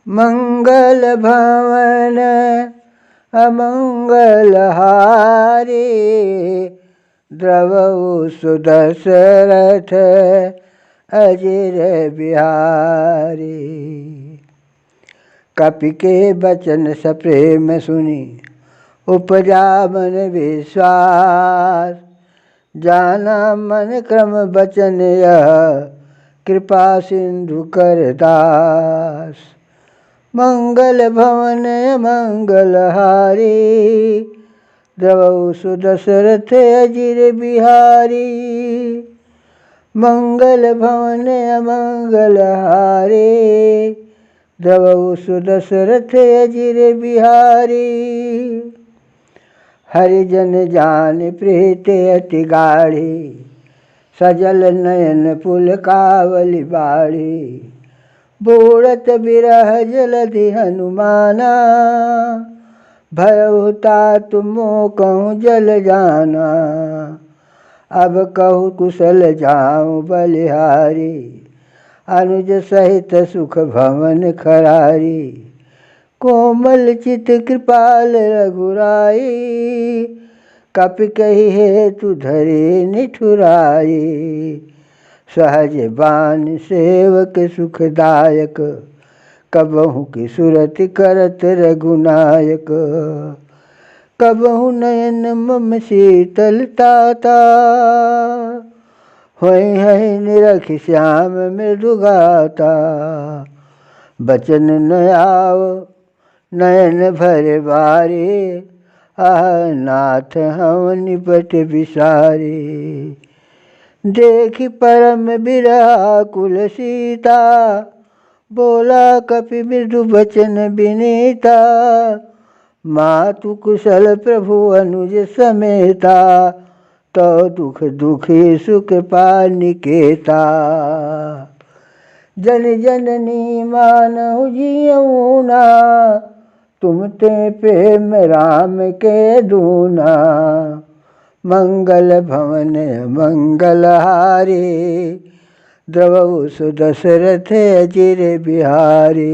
मंगल भवन अमंगल हारी, द्रवहु सुदशरथ अजिर बिहारी। कपि के बचन सप्रेम सुनी, उपजा मन विश्वास। जाना मन क्रम बचन यह, कृपा सिंधु कर दास। मंगल भवन मंगल हारी, द्रवहु सुदशरथ अजिर बिहारी। मंगल भवन मंगल हारी, द्रवहु सुदशरथ अजिर बिहारी। हरिजन जान प्रीति अति गाढ़ी, सजल नयन पुलकावली बाढ़ी। बूढ़त बिरह जलधि हनुमाना, भयउ तात मोह कहूँ जल जाना। अब कहूँ कुशल जाऊँ बलिहारी, अनुज सहित सुख भवन खरारी। कोमल चित कृपाल रघुराई, कपि कही हेतु धरे निठुराई। सहज बान सेवक सुखदायक, कबहु की सुरति करत रघुनायक। कबहु नयन मम शीतलताता, होय है निरखि श्याम मृदुगाता। बचन न आव नयन भर बारे, आह नाथ हम निपट बिसारे। देखि परम बिरहा कुल सीता, बोला कपि मृदु बचन विनीता। मातु कुशल प्रभु अनुज समेता, तो दुख दुखी सुख पानिकेता। जन जननी मानहु जियऊ ना, तुम ते प्रेम राम के दूना। मंगल भवन मंगल हारी, द्रवहु सुदशरथ अजिर बिहारी।